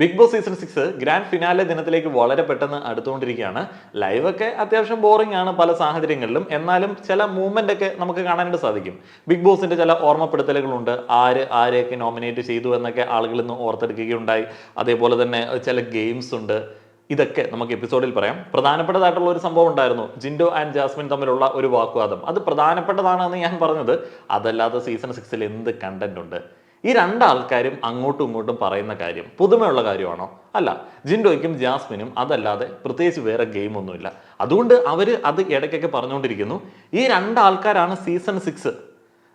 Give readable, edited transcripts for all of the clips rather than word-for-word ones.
Big Boss season 6 grand finale ദിനത്തിലേക്ക് വളരെ പെട്ടെന്ന് അടുത്തുകൊണ്ടിരിക്കുകയാണ്. ലൈവൊക്കെ അത്യാവശ്യം ബോറിംഗ് ആണ് പല സാഹചര്യങ്ങളിലും. എന്നാലും ചില മൂവ്മെന്റ് ഒക്കെ നമുക്ക് കാണാനായിട്ട് സാധിക്കും. ബിഗ് ബോസിന്റെ ചില ഓർമ്മപ്പെടുത്തലുകളുണ്ട്. ആരെയൊക്കെ നോമിനേറ്റ് ചെയ്തു എന്നൊക്കെ ആളുകൾ ഇന്ന് ഓർത്തെടുക്കുകയുണ്ടായി. അതേപോലെ തന്നെ ചില ഗെയിംസ് ഉണ്ട്. ഇതൊക്കെ നമുക്ക് എപ്പിസോഡിൽ പറയാം. പ്രധാനപ്പെട്ടതായിട്ടുള്ള ഒരു സംഭവം ഉണ്ടായിരുന്നു. ജിൻഡോ ആൻഡ് ജാസ്മിൻ തമ്മിലുള്ള ഒരു വാഗ്വാദം. അത് പ്രധാനപ്പെട്ടതാണെന്ന് ഞാൻ പറഞ്ഞത്. അതല്ലാതെ സീസൺ 6 എന്ത് കണ്ടന്റ് ഉണ്ട്? ഈ രണ്ടാൾക്കാരും അങ്ങോട്ടും ഇങ്ങോട്ടും പറയുന്ന കാര്യം പുതുമയുള്ള കാര്യമാണോ? അല്ല. ജിൻഡോയ്ക്കും ജാസ്മിനും അതല്ലാതെ പ്രത്യേകിച്ച് വേറെ ഗെയിം ഒന്നുമില്ല. അതുകൊണ്ട് അവർ അത് ഇടയ്ക്കൊക്കെ പറഞ്ഞുകൊണ്ടിരിക്കുന്നു. ഈ രണ്ടാൾക്കാരാണ് സീസൺ 6.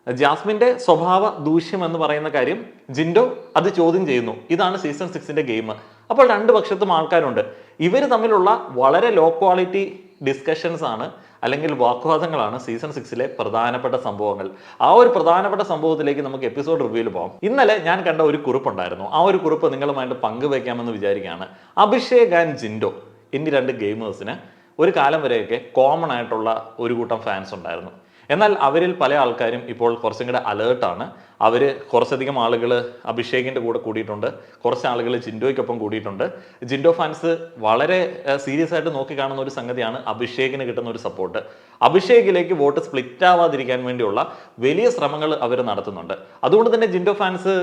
ജാസ്മിന്റെ സ്വഭാവ ദൂഷ്യം എന്ന് പറയുന്ന കാര്യം ജിൻഡോ അത് ചോദ്യം ചെയ്യുന്നു. ഇതാണ് സീസൺ 6ന്റെ ഗെയിം. അപ്പോൾ രണ്ട് പക്ഷത്തും ആൾക്കാരുണ്ട്. ഇവർ തമ്മിലുള്ള വളരെ ലോ ക്വാളിറ്റി ഡിസ്കഷൻസ് ആണ്, അല്ലെങ്കിൽ വാഗ്വാദങ്ങളാണ് സീസൺ 6ലെ പ്രധാനപ്പെട്ട സംഭവങ്ങൾ. ആ ഒരു പ്രധാനപ്പെട്ട സംഭവത്തിലേക്ക് നമുക്ക് എപ്പിസോഡ് റിവ്യൂവിൽ പോകാം. ഇന്നലെ ഞാൻ കണ്ട ഒരു കുറിപ്പുണ്ടായിരുന്നു. ആ ഒരു കുറിപ്പ് നിങ്ങളുമായിട്ട് പങ്കുവയ്ക്കാമെന്ന് വിചാരിക്കുകയാണ്. അഭിഷേക് ആൻഡ് ജിൻഡോ എന്നീ രണ്ട് ഗെയിമേഴ്സിന് ഒരു കാലം വരെയൊക്കെ കോമൺ ആയിട്ടുള്ള ഒരു കൂട്ടം ഫാൻസ് ഉണ്ടായിരുന്നു. എന്നാൽ അവരിൽ പല ആൾക്കാരും ഇപ്പോൾ കുറച്ചും കൂടെ അലേർട്ടാണ്. അവർ കുറച്ചധികം ആളുകൾ അഭിഷേകിൻ്റെ കൂടെ കൂടിയിട്ടുണ്ട്, കുറച്ച് ആളുകൾ ജിൻഡോയ്ക്കൊപ്പം കൂടിയിട്ടുണ്ട്. ജിൻഡോ ഫാൻസ് വളരെ സീരിയസ് ആയിട്ട് നോക്കിക്കാണുന്ന ഒരു സംഗതിയാണ് അഭിഷേകിന് കിട്ടുന്ന ഒരു സപ്പോർട്ട്. അഭിഷേകിലേക്ക് വോട്ട് സ്പ്ലിറ്റ് ആവാതിരിക്കാൻ വേണ്ടിയുള്ള വലിയ ശ്രമങ്ങൾ അവർ നടത്തുന്നുണ്ട്. അതുകൊണ്ട് തന്നെ ജിൻഡോ ഫാൻസ്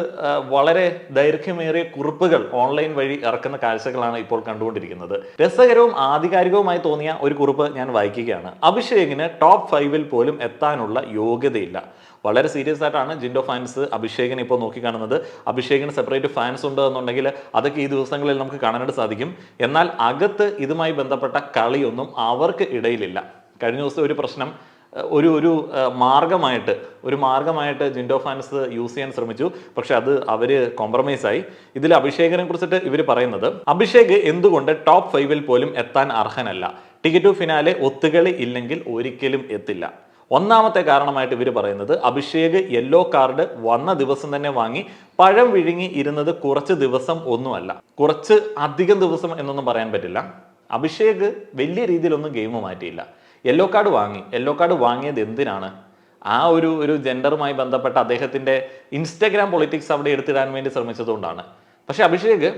വളരെ ദൈർഘ്യമേറിയ കുറിപ്പുകൾ ഓൺലൈൻ വഴി ഇറക്കുന്ന കാഴ്ചകളാണ് ഇപ്പോൾ കണ്ടുകൊണ്ടിരിക്കുന്നത്. രസകരവും ആധികാരികവുമായി തോന്നിയ ഒരു കുറിപ്പ് ഞാൻ വായിക്കുകയാണ്. അഭിഷേകിന് ടോപ്പ് 5 പോലും എത്താനുള്ള യോഗ്യതയില്ല. വളരെ സീരിയസ് ആയിട്ടാണ് ജിൻഡോ ഫാൻസ് അഭിഷേകിനെ ഇപ്പോൾ നോക്കിക്കാണുന്നത്. അഭിഷേകിന് സെപ്പറേറ്റ് ഫാൻസ് ഉണ്ട് എന്നുണ്ടെങ്കിൽ അതൊക്കെ ഈ ദിവസങ്ങളിൽ നമുക്ക് കാണാനായിട്ട് സാധിക്കും. എന്നാൽ അകത്ത് ഇതുമായി ബന്ധപ്പെട്ട കളിയൊന്നും അവർക്ക് ഇടയിലില്ല. കഴിഞ്ഞ ദിവസം ഒരു പ്രശ്നം ഒരു മാർഗമായിട്ട് ജിൻഡോ ഫാൻസ് യൂസ് ചെയ്യാൻ ശ്രമിച്ചു. പക്ഷെ അത് അവര് കോംപ്രമൈസ് ആയി. ഇതിൽ അഭിഷേകിനെ കുറിച്ചിട്ട് ഇവർ പറയുന്നത്, അഭിഷേക് എന്തുകൊണ്ട് ടോപ്പ് 5 പോലും എത്താൻ അർഹനല്ല? ടിക്കറ്റ് ടു ഫിനാലെ ഒത്തുകളി ഇല്ലെങ്കിൽ ഒരിക്കലും എത്തില്ല. ഒന്നാമത്തെ കാരണമായിട്ട് ഇവർ പറയുന്നത്, അഭിഷേക് യെല്ലോ കാർഡ് വന്ന ദിവസം തന്നെ വാങ്ങി പഴം വിഴുങ്ങി ഇരുന്നത് കുറച്ച് ദിവസം ഒന്നുമല്ല, കുറച്ച് അധികം ദിവസം എന്നൊന്നും പറയാൻ പറ്റില്ല. അഭിഷേക് വലിയ രീതിയിലൊന്നും ഗെയിം മാറ്റിയില്ല. യെല്ലോ കാർഡ് വാങ്ങിയത് എന്തിനാണ്? ആ ഒരു ജെൻഡറുമായി ബന്ധപ്പെട്ട അദ്ദേഹത്തിന്റെ ഇൻസ്റ്റഗ്രാം പൊളിറ്റിക്സ് അവിടെ എടുത്തിടാൻ വേണ്ടി ശ്രമിച്ചതുകൊണ്ടാണ്. പക്ഷെ അഭിഷേക്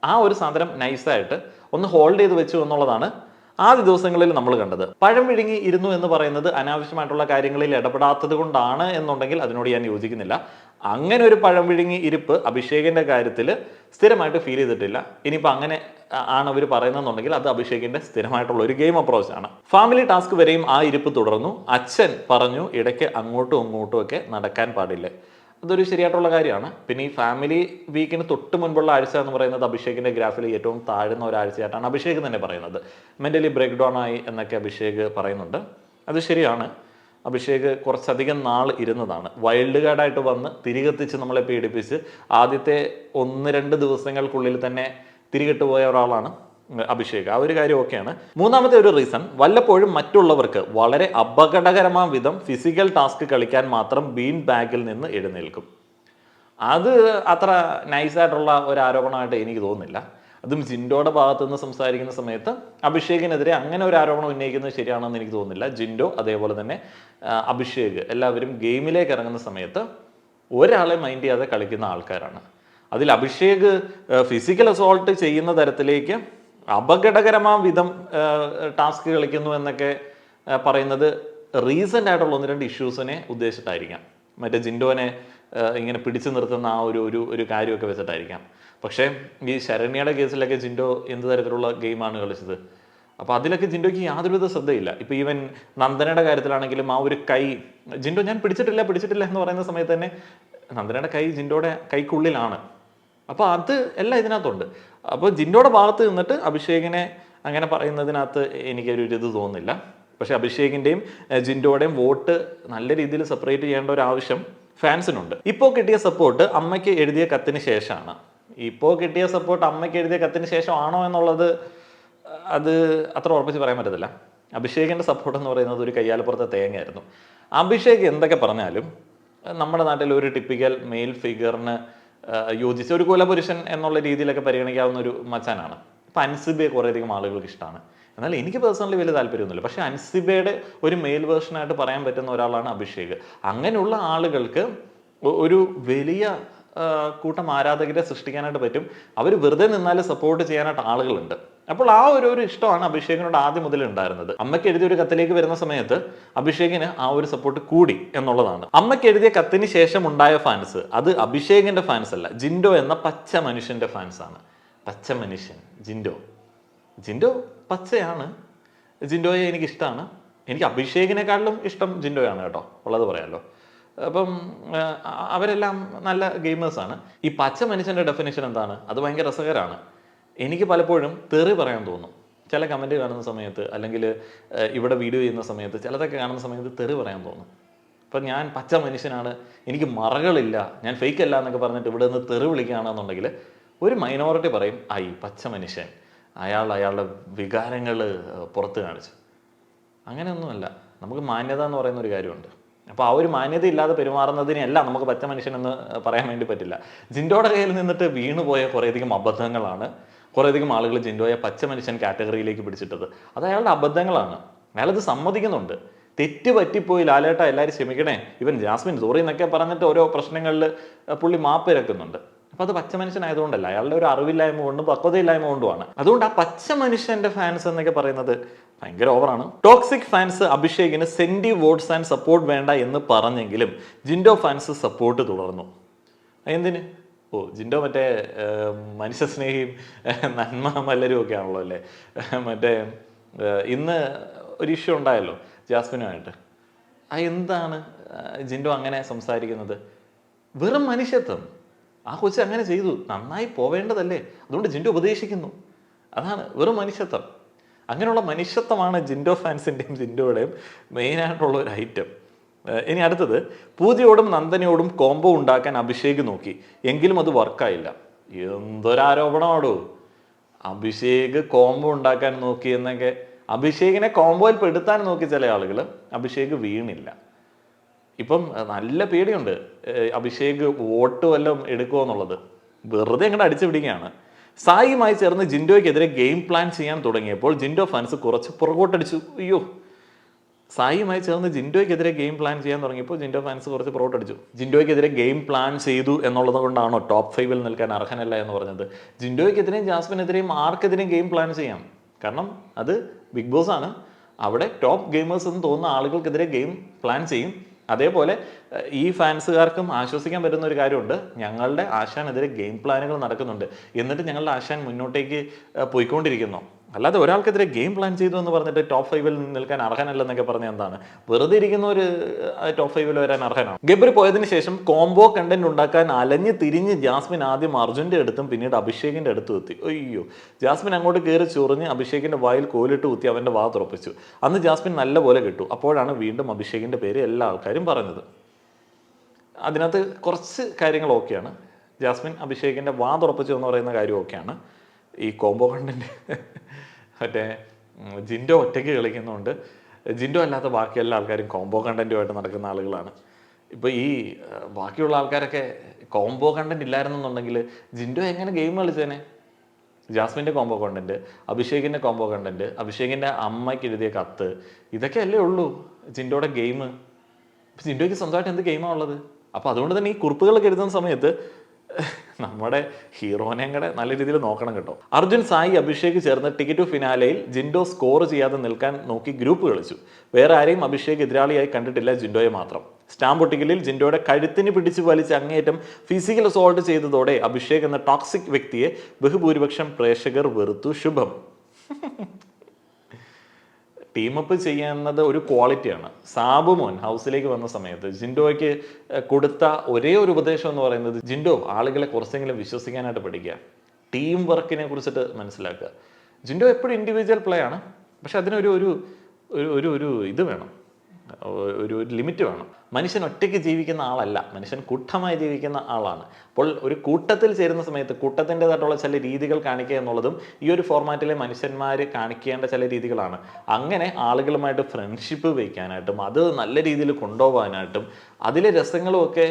ആ ഒരു സാധനം നൈസായിട്ട് ഒന്ന് ഹോൾഡ് ചെയ്ത് വെച്ചു എന്നുള്ളതാണ് ആദ്യ ദിവസങ്ങളിൽ നമ്മൾ കണ്ടത്. പഴം വിഴുങ്ങി ഇരുന്നു എന്ന് പറയുന്നത് അനാവശ്യമായിട്ടുള്ള കാര്യങ്ങളിൽ ഇടപെടാത്തത് കൊണ്ടാണ് എന്നുണ്ടെങ്കിൽ അതിനോട് ഞാൻ യോജിക്കുന്നില്ല. അങ്ങനെ ഒരു പഴം വിഴുങ്ങി ഇരിപ്പ് അഭിഷേകിന്റെ കാര്യത്തിൽ സ്ഥിരമായിട്ട് ഫീൽ ചെയ്തിട്ടില്ല. ഇനിയിപ്പോൾ അങ്ങനെ ആണ് അവർ പറയുന്നതെന്നുണ്ടെങ്കിൽ അത് അഭിഷേകിന്റെ സ്ഥിരമായിട്ടുള്ള ഒരു ഗെയിം അപ്രോച്ച് ആണ്. ഫാമിലി ടാസ്ക് വരെയും ആ ഇരിപ്പ് തുടർന്നു. അച്ഛൻ പറഞ്ഞു ഇടയ്ക്ക് അങ്ങോട്ടും ഇങ്ങോട്ടും ഒക്കെ നടക്കാൻ പാടില്ല. അതൊരു ശരിയായിട്ടുള്ള കാര്യമാണ്. പിന്നെ ഈ ഫാമിലി വീക്കിന് തൊട്ട് മുൻപുള്ള ആഴ്ച എന്ന് പറയുന്നത് അഭിഷേകിന്റെ ഗ്രാഫിൽ ഏറ്റവും താഴ്ന്ന ഒരാഴ്ചയായിട്ടാണ് അഭിഷേക് തന്നെ പറയുന്നത്. മെന്റലി ബ്രേക്ക് ഡൗൺ ആയി എന്നൊക്കെ അഭിഷേക് പറയുന്നുണ്ട്. അത് ശരിയാണ്. അഭിഷേക് കുറച്ചധികം നാൾ ഇരുന്നതാണ്. വൈൽഡ് കാർഡായിട്ട് വന്ന് തിരികെത്തിച്ച് നമ്മളെ പീഡിപ്പിച്ച് ആദ്യത്തെ 1-2 ദിവസങ്ങൾക്കുള്ളിൽ തന്നെ തിരികെട്ട് പോയ ഒരാളാണ് അഭിഷേക്. ആ ഒരു കാര്യം ഓക്കെയാണ്. മൂന്നാമത്തെ ഒരു റീസൺ, വല്ലപ്പോഴും മറ്റുള്ളവർക്ക് വളരെ അപകടകരമായ വിധം ഫിസിക്കൽ ടാസ്ക് കളിക്കാൻ മാത്രം ബീൻ ബാഗിൽ നിന്ന് എഴുന്നേൽക്കും. അത് അത്ര നൈസായിട്ടുള്ള ഒരു ആരോപണമായിട്ട് എനിക്ക് തോന്നുന്നില്ല. അതും ജിൻഡോയുടെ ഭാഗത്തു നിന്ന് സംസാരിക്കുന്ന സമയത്ത് അഭിഷേകിനെതിരെ അങ്ങനെ ഒരു ആരോപണം ഉന്നയിക്കുന്നത് ശരിയാണെന്ന് എനിക്ക് തോന്നുന്നില്ല. ജിൻഡോ അതേപോലെ തന്നെ അഭിഷേക് എല്ലാവരും ഗെയിമിലേക്ക് ഇറങ്ങുന്ന സമയത്ത് ഒരാളെ മൈൻഡ് ചെയ്യാതെ കളിക്കുന്ന ആൾക്കാരാണ്. അതിൽ അഭിഷേക് ഫിസിക്കൽ അസോൾട്ട് ചെയ്യുന്ന തരത്തിലേക്ക് അപകടകരമായ വിധം ടാസ്ക് കളിക്കുന്നു എന്നൊക്കെ പറയുന്നത് റീസെൻ്റ് ആയിട്ടുള്ള 1-2 ഇഷ്യൂസിനെ ഉദ്ദേശിച്ചിട്ടായിരിക്കാം. മറ്റേ ജിൻഡോനെ ഇങ്ങനെ പിടിച്ചു നിർത്തുന്ന ആ ഒരു കാര്യമൊക്കെ വെച്ചിട്ടായിരിക്കാം. പക്ഷേ ഈ ശരണ്യയുടെ കേസിലൊക്കെ ജിൻഡോ എന്ത് തരത്തിലുള്ള ഗെയിമാണ് കളിച്ചത്? അപ്പോൾ അതിലൊക്കെ ജിൻഡോയ്ക്ക് യാതൊരുവിധ ശ്രദ്ധയില്ല. ഇപ്പോൾ ഈവൻ നന്ദനയുടെ കാര്യത്തിലാണെങ്കിലും ആ ഒരു കൈ ജിൻഡോ ഞാൻ പിടിച്ചിട്ടില്ല എന്ന് പറയുന്ന സമയത്ത് തന്നെ നന്ദനയുടെ കൈ ജിൻഡോയുടെ കൈക്കുള്ളിലാണ്. അപ്പോൾ അത് എല്ലാം ഇതിനകത്തുണ്ട്. അപ്പോൾ ജിൻഡോയുടെ ഭാഗത്ത് നിന്നിട്ട് അഭിഷേകിനെ അങ്ങനെ പറയുന്നതിനകത്ത് എനിക്കൊരു ഇത് തോന്നുന്നില്ല. പക്ഷെ അഭിഷേകിൻ്റെയും ജിൻഡോയുടെയും വോട്ട് നല്ല രീതിയിൽ സെപ്പറേറ്റ് ചെയ്യേണ്ട ഒരു ആവശ്യം ഫാൻസിനുണ്ട്. ഇപ്പോൾ കിട്ടിയ സപ്പോർട്ട് അമ്മയ്ക്ക് എഴുതിയ കത്തിന് ശേഷമാണ്. ഇപ്പോൾ കിട്ടിയ സപ്പോർട്ട് അമ്മയ്ക്ക് എഴുതിയ കത്തിന് ശേഷമാണോ എന്നുള്ളത് അത് അത്ര ഉറപ്പിച്ച് പറയാൻ പറ്റത്തില്ല. അഭിഷേകിൻ്റെ സപ്പോർട്ട് എന്ന് പറയുന്നത് ഒരു കയ്യാലപ്പുറത്തെ തേങ്ങയായിരുന്നു. അഭിഷേക് എന്തൊക്കെ പറഞ്ഞാലും നമ്മുടെ നാട്ടിൽ ഒരു ടിപ്പിക്കൽ മെയിൽ ഫിഗറിന് യോജിച്ച ഒരു കുലപുരുഷൻ എന്നുള്ള രീതിയിലൊക്കെ പരിഗണിക്കാവുന്ന ഒരു മച്ചാനാണ്. ഇപ്പം അൻസിബയെ കുറേയധികം ആളുകൾക്ക് ഇഷ്ടമാണ്. എന്നാൽ എനിക്ക് പേഴ്സണലി വലിയ താല്പര്യമൊന്നുമില്ല. പക്ഷേ അൻസിബയുടെ ഒരു മെയിൽ വേർഷനായിട്ട് പറയാൻ പറ്റുന്ന ഒരാളാണ് അഭിഷേക്. അങ്ങനെയുള്ള ആളുകൾക്ക് ഒരു വലിയ കൂട്ടം ആരാധകരെ സൃഷ്ടിക്കാനായിട്ട് പറ്റും. അവർ വെറുതെ നിന്നാൽ സപ്പോർട്ട് ചെയ്യാനായിട്ട് ആളുകളുണ്ട്. അപ്പോൾ ആ ഒരു ഇഷ്ടമാണ് അഭിഷേകിനോട് ആദ്യം മുതൽ ഉണ്ടായിരുന്നത്. അമ്മയ്ക്ക് എഴുതിയ ഒരു കത്തിലേക്ക് വരുന്ന സമയത്ത് അഭിഷേകിന് ആ ഒരു സപ്പോർട്ട് കൂടി എന്നുള്ളതാണ്. അമ്മയ്ക്ക് എഴുതിയ കത്തിന് ശേഷം ഉണ്ടായ ഫാൻസ് അത് അഭിഷേകിന്റെ ഫാൻസ് അല്ല, ജിൻഡോ എന്ന പച്ച മനുഷ്യന്റെ ഫാൻസ് ആണ്. പച്ച മനുഷ്യൻ ജിൻഡോ പച്ചയാണ്. ജിൻഡോയെ എനിക്ക് ഇഷ്ടമാണ്. എനിക്ക് അഭിഷേകിനെക്കാട്ടിലും ഇഷ്ടം ജിൻഡോയാണ് കേട്ടോ, ഉള്ളത് പറയാമല്ലോ. അപ്പം അവരെല്ലാം നല്ല ഗെയിമേഴ്സാണ്. ഈ പച്ച മനുഷ്യൻ്റെ ഡെഫിനേഷൻ എന്താണ്? അത് ഭയങ്കര രസകരമാണ്. എനിക്ക് പലപ്പോഴും തെറി പറയാൻ തോന്നും ചില കമൻറ്റ് കാണുന്ന സമയത്ത്, അല്ലെങ്കിൽ ഇവിടെ വീഡിയോ ചെയ്യുന്ന സമയത്ത്, ചിലതൊക്കെ കാണുന്ന സമയത്ത് തെറി പറയാൻ തോന്നും. ഇപ്പം ഞാൻ പച്ച മനുഷ്യനാണ്, എനിക്ക് മറകളില്ല, ഞാൻ ഫേക്ക് അല്ല എന്നൊക്കെ പറഞ്ഞിട്ട് ഇവിടെ നിന്ന് തെറി വിളിക്കുകയാണെന്നുണ്ടെങ്കിൽ ഒരു മൈനോറിറ്റി പറയും പച്ച മനുഷ്യൻ, അയാളുടെ വികാരങ്ങൾ പുറത്ത് കാണിച്ചു. അങ്ങനെയൊന്നുമല്ല. നമുക്ക് മാന്യത എന്ന് പറയുന്ന ഒരു കാര്യമുണ്ട്. അപ്പോൾ ആ ഒരു മാന്യത ഇല്ലാതെ പെരുമാറുന്നതിനെയല്ല നമുക്ക് പച്ച മനുഷ്യനെന്ന് പറയാൻ വേണ്ടി പറ്റില്ല. ജിൻഡോയുടെ കയ്യിൽ നിന്നിട്ട് വീണുപോയ കുറേയധികം അബദ്ധങ്ങളാണ് കുറേയധികം ആളുകൾ ജിൻഡോയെ പച്ച മനുഷ്യൻ കാറ്റഗറിയിലേക്ക് പിടിച്ചിട്ടത്. അത് അയാളുടെ അബദ്ധങ്ങളാണ്. അയാളത് സമ്മതിക്കുന്നുണ്ട്. തെറ്റ് പറ്റിപ്പോയി ലാലേട്ട, എല്ലാവരും ക്ഷമിക്കണേ, ഇവൻ ജാസ്മിൻ സോറി എന്നൊക്കെ പറഞ്ഞിട്ട് ഓരോ പ്രശ്നങ്ങളിൽ പുള്ളി മാപ്പ് ഇറക്കുന്നുണ്ട്. അപ്പോൾ അത് പച്ച മനുഷ്യനായതുകൊണ്ടല്ല, അയാളുടെ ഒരു അറിവില്ലായ്മ കൊണ്ടും പക്വതയില്ലായ്മ കൊണ്ടുമാണ്. അതുകൊണ്ട് ആ പച്ച മനുഷ്യന്റെ ഫാൻസ് എന്നൊക്കെ പറയുന്നത് ഭയങ്കര ഓവറാണ്. ടോക്സിക് ഫാൻസ് അഭിഷേകിന് സെൻറ്റി വോട്ട്സ് ആൻഡ് സപ്പോർട്ട് വേണ്ട എന്ന് പറഞ്ഞെങ്കിലും ജിൻഡോ ഫാൻസ് സപ്പോർട്ട് തുടർന്നു. എന്തിന്? ജിൻഡോ മറ്റേ മനുഷ്യസ്നേഹിയും നന്മ മല്ലരും ഒക്കെ ആണല്ലോ അല്ലേ. മറ്റേ ഇന്ന് ഒരു ഇഷ്യൂ ഉണ്ടായല്ലോ ജാസ്മിനുമായിട്ട്. എന്താണ് ജിൻഡോ അങ്ങനെ സംസാരിക്കുന്നത്? വെറും മനുഷ്യത്വം. ആ കൊച്ച് അങ്ങനെ ചെയ്തു, നന്നായി പോവേണ്ടതല്ലേ, അതുകൊണ്ട് ജിൻഡോ ഉപദേശിക്കുന്നു. അതാണ് വെറും മനുഷ്യത്വം. അങ്ങനെയുള്ള മനുഷ്യത്വമാണ് ജിൻഡോ ഫാൻസിൻ്റെയും ജിൻഡോയുടെയും മെയിനായിട്ടുള്ള ഒരു ഐറ്റം. ഇനി അടുത്തത്, പൂജയോടും നന്ദനയോടും കോംബോ ഉണ്ടാക്കാൻ അഭിഷേക് നോക്കി, എങ്കിലും അത് വർക്കായില്ല. എന്തൊരാരോപണമാടോ! അഭിഷേക് കോംബോ ഉണ്ടാക്കാൻ നോക്കി എന്നൊക്കെ. അഭിഷേകിനെ കോംബോയിൽ പെടുത്താൻ നോക്കി ചില ആളുകൾ, അഭിഷേക് വീണില്ല. ഇപ്പം നല്ല പേടിയുണ്ട് അഭിഷേക് വോട്ട് വല്ലതും എടുക്കുമോ എന്നുള്ളത്. വെറുതെ അങ്ങോട്ട് അടിച്ചു പിടിക്കുകയാണ്. സായിയുമായി ചേർന്ന് ജിൻഡോയ്ക്കെതിരെ ഗെയിം പ്ലാൻ ചെയ്യാൻ തുടങ്ങിയപ്പോൾ ജിൻഡോ ഫാൻസ് കുറച്ച് പുറകോട്ടടിച്ചു. സായിയുമായി ചേർന്ന് ജിൻഡോയ്ക്കെതിരെ ഗെയിം പ്ലാൻ ചെയ്യാൻ തുടങ്ങിയപ്പോൾ ജിൻഡോ ഫാൻസ് കുറച്ച് പുറകോട്ടടിച്ചു. ജിൻഡോയ്ക്കെതിരെ ഗെയിം പ്ലാൻ ചെയ്തു എന്നുള്ളത് കൊണ്ടാണോ ടോപ്പ് 5 നിൽക്കാൻ അർഹനല്ല എന്ന് പറഞ്ഞത്? ജിൻഡോയ്ക്കെതിരെയും ജാസ്മിനെതിരെയും ആർക്കെതിരെയും ഗെയിം പ്ലാൻ ചെയ്യാം. കാരണം അത് ബിഗ് ബോസ് ആണ്. അവിടെ ടോപ്പ് ഗെയിമേഴ്സ് എന്ന് തോന്നുന്ന ആളുകൾക്കെതിരെ ഗെയിം പ്ലാൻ ചെയ്യും. അതേപോലെ ഈ ഫാൻസുകാർക്കും ആശ്വസിക്കാൻ പറ്റുന്ന ഒരു കാര്യമുണ്ട്, ഞങ്ങളുടെ ആശാനെതിരെ ഗെയിം പ്ലാനുകൾ നടക്കുന്നുണ്ട്, എന്നിട്ട് ഞങ്ങളുടെ ആശാൻ മുന്നോട്ടേക്ക് പോയിക്കൊണ്ടിരിക്കുന്നു. അല്ലാതെ ഒരാൾക്കെതിരെ ഗെയിം പ്ലാൻ ചെയ്തു എന്ന് പറഞ്ഞിട്ട് ടോപ്പ് 5 നിൽക്കാൻ അർഹനല്ലെന്നൊക്കെ പറഞ്ഞ എന്താണ്? വെറുതെ ഇരിക്കുന്ന ഒരു ടോപ്പ് 5 വരാൻ അർഹനാണ്. ഗബ്രി പോയതിനു ശേഷം കോംബോ കണ്ടന്റ് ഉണ്ടാക്കാൻ അലഞ്ഞ് തിരിഞ്ഞ് ജാസ്മിൻ ആദ്യം അർജുൻ്റെ അടുത്തും പിന്നീട് അഭിഷേകിന്റെ അടുത്തും എത്തി. ജാസ്മിൻ അങ്ങോട്ട് കയറി ചൊറിഞ്ഞ് അഭിഷേകിന്റെ വായിൽ കോലിട്ട് കുത്തി അവന്റെ വാ തുറപ്പിച്ചു. അന്ന് ജാസ്മിൻ നല്ലപോലെ കിട്ടു. അപ്പോഴാണ് വീണ്ടും അഭിഷേകിന്റെ പേര് എല്ലാ ആൾക്കാരും പറഞ്ഞത്. അതിനകത്ത് കുറച്ച് കാര്യങ്ങൾ ഓക്കെയാണ്. ജാസ്മിൻ അഭിഷേകിന്റെ വാ തുറപ്പിച്ചു എന്ന് പറയുന്ന കാര്യം ഓക്കെയാണ്. ഈ കോംബോ കണ്ടന്റ് മറ്റേ ജിൻഡോ ഒറ്റയ്ക്ക് കളിക്കുന്നുണ്ട്. ജിൻഡോ അല്ലാത്ത ബാക്കി എല്ലാ ആൾക്കാരും കോംബോ കണ്ടന്റുമായിട്ട് നടക്കുന്ന ആളുകളാണ്. ഇപ്പോൾ ഈ ബാക്കിയുള്ള ആൾക്കാരൊക്കെ കോംബോ കണ്ടന്റ് ഇല്ലായിരുന്നെന്നുണ്ടെങ്കിൽ ജിൻഡോ എങ്ങനെ ഗെയിം കളിച്ചേനെ? ജാസ്മിൻ്റെ കോംബോ കണ്ടന്റ്, അഭിഷേകിൻ്റെ കോംബോ കണ്ടന്റ്, അഭിഷേകിൻ്റെ അമ്മയ്ക്ക് എഴുതിയ കത്ത്, ഇതൊക്കെ അല്ലേ ഉള്ളൂ ജിൻഡോയുടെ ഗെയിം. ജിൻഡോയ്ക്ക് സ്വന്തമായിട്ട് എന്ത് ഗെയിമാണ് ഉള്ളത്? അപ്പോൾ അതുകൊണ്ട് തന്നെ ഈ കുറിപ്പുകളൊക്കെ എഴുതുന്ന സമയത്ത് നമ്മുടെ ഹീറോനെയും കൂടെ നല്ല രീതിയിൽ നോക്കണം കേട്ടോ. അർജുൻ, സായി, അഭിഷേക് ചേർന്ന് ടിക്കറ്റ് ടു ഫിനാലയിൽ ജിൻഡോ സ്കോർ ചെയ്യാതെ നിൽക്കാൻ നോക്കി ഗ്രൂപ്പ് കളിച്ചു. വേറെ ആരെയും അഭിഷേക് എതിരാളിയായി കണ്ടിട്ടില്ല, ജിൻഡോയെ മാത്രം. സ്റ്റാമ്പ് ഒട്ടിക്കലിൽ ജിൻഡോയുടെ കഴുത്തിന് പിടിച്ച് വലിച്ച് അങ്ങേയറ്റം ഫിസിക്കൽ അസോൾട്ട് ചെയ്തതോടെ അഭിഷേക് എന്ന ടോക്സിക് വ്യക്തിയെ ബഹുഭൂരിപക്ഷം പ്രേക്ഷകർ വെറുത്തു. ശുഭം. ടീമപ്പ് ചെയ്യുന്നത് ഒരു ക്വാളിറ്റിയാണ്. സാബുമോൻ ഹൗസിലേക്ക് വന്ന സമയത്ത് ജിൻഡോയ്ക്ക് കൊടുത്ത ഒരേ ഒരു ഉപദേശം എന്ന് പറയുന്നത്, ജിൻഡോ ആളുകളെ കുറച്ചെങ്കിലും വിശ്വസിക്കാനായിട്ട് പഠിക്കുക, ടീം വർക്കിനെ കുറിച്ചിട്ട് മനസ്സിലാക്കുക. ജിൻഡോ എപ്പോഴും ഇൻഡിവിജ്വൽ പ്ലേ ആണ്, പക്ഷെ അതിനൊരു ഒരു ഒരു ഒരു ഇത് വേണം, ഒരു ലിമിറ്റ് വേണം. മനുഷ്യൻ ഒറ്റയ്ക്ക് ജീവിക്കുന്ന ആളല്ല, മനുഷ്യൻ കൂട്ടമായി ജീവിക്കുന്ന ആളാണ്. അപ്പോൾ ഒരു കൂട്ടത്തിൽ ചേരുന്ന സമയത്ത് കൂട്ടത്തിൻ്റെതായിട്ടുള്ള ചില രീതികൾ കാണിക്കുക എന്നുള്ളതും ഈ ഒരു ഫോർമാറ്റിലെ മനുഷ്യന്മാർ കാണിക്കേണ്ട ചില രീതികളാണ്. അങ്ങനെ ആളുകളുമായിട്ട് ഫ്രണ്ട്ഷിപ്പ് വയ്ക്കാനായിട്ടും അത് നല്ല രീതിയിൽ കൊണ്ടുപോകാനായിട്ടും അതിലെ രസങ്ങളും ഒക്കെ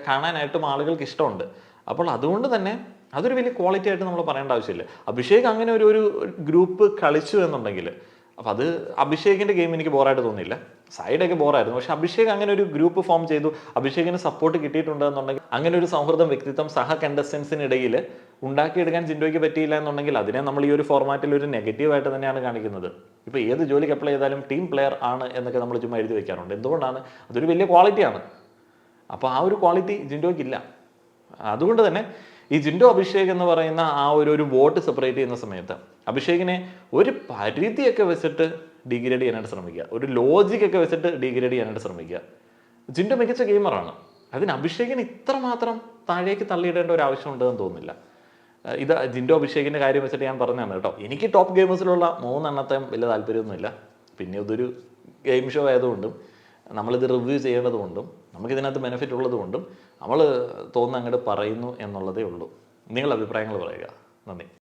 കാണാനായിട്ടും ആളുകൾക്ക് ഇഷ്ടമുണ്ട്. അപ്പോൾ അതുകൊണ്ട് തന്നെ അതൊരു വലിയ ക്വാളിറ്റി ആയിട്ട് നമ്മൾ പറയേണ്ട ആവശ്യമില്ല. അഭിഷേക് അങ്ങനെ ഒരു ഗ്രൂപ്പ് കളിച്ചു എന്നുണ്ടെങ്കിൽ അപ്പോൾ അത് അഭിഷേകിൻ്റെ ഗെയിം എനിക്ക് ബോറായിട്ട് തോന്നിയില്ല. സൈഡൊക്കെ ബോറായിരുന്നു. പക്ഷെ അഭിഷേക് അങ്ങനെ ഒരു ഗ്രൂപ്പ് ഫോം ചെയ്തു, അഭിഷേകിന് സപ്പോർട്ട് കിട്ടിയിട്ടുണ്ടെന്നുണ്ടെങ്കിൽ, അങ്ങനെ ഒരു സൗഹൃദം വ്യക്തിത്വം സഹ കണ്ടസ്റ്റൻസിനിടയിൽ ഉണ്ടാക്കിയെടുക്കാൻ ജിൻഡോയ്ക്ക് പറ്റിയില്ല എന്നുണ്ടെങ്കിൽ അതിനെ നമ്മൾ ഈ ഒരു ഫോർമാറ്റിൽ ഒരു നെഗറ്റീവായിട്ട് തന്നെയാണ് കാണിക്കുന്നത്. ഇപ്പോൾ ഏത് ജോലിക്ക് അപ്ലൈ ചെയ്താലും ടീം പ്ലെയർ ആണ് എന്നൊക്കെ നമ്മൾ ചുമ്മാ എഴുതി വെക്കാറുണ്ട്. എന്തുകൊണ്ടാണ്? അതൊരു വലിയ ക്വാളിറ്റിയാണ്. അപ്പോൾ ആ ഒരു ക്വാളിറ്റി ജിൻഡോയ്ക്കില്ല. അതുകൊണ്ട് തന്നെ ഈ ജിൻഡോ അഭിഷേക് എന്ന് പറയുന്ന ആ ഒരു വോട്ട് സെപ്പറേറ്റ് ചെയ്യുന്ന സമയത്ത് അഭിഷേകിനെ ഒരു പരിധിയൊക്കെ വെച്ചിട്ട് ഡിഗ്രേഡ് ചെയ്യാനായിട്ട് ശ്രമിക്കുക, ഒരു ലോജിക്കൊക്കെ വെച്ചിട്ട് ഡിഗ്രേഡ് ചെയ്യാനായിട്ട് ശ്രമിക്കുക. ജിൻഡോ മികച്ച ഗെയിമറാണ്, അതിന് അഭിഷേകിന് ഇത്രമാത്രം താഴേക്ക് തള്ളിയിടേണ്ട ഒരു ആവശ്യമുണ്ടെന്ന് തോന്നുന്നില്ല. ഇത് ജിൻഡോ അഭിഷേകിൻ്റെ കാര്യം വെച്ചിട്ട് ഞാൻ പറഞ്ഞതാണ് കേട്ടോ. എനിക്ക് ടോപ്പ് ഗെയിമേഴ്സിലുള്ള 3 എണ്ണത്തെ വലിയ താല്പര്യമൊന്നുമില്ല. പിന്നെ ഇതൊരു ഗെയിം ഷോ ആയതുകൊണ്ടും നമ്മളിത് റിവ്യൂ ചെയ്യേണ്ടതുകൊണ്ടും നമുക്കിതിനകത്ത് ബെനിഫിറ്റ് ഉള്ളതുകൊണ്ടും നമ്മൾ തോന്നുന്ന അങ്ങോട്ട് പറയുന്നു എന്നുള്ളതേ ഉള്ളൂ. നിങ്ങളുടെ അഭിപ്രായങ്ങൾ പറയുക. നന്ദി.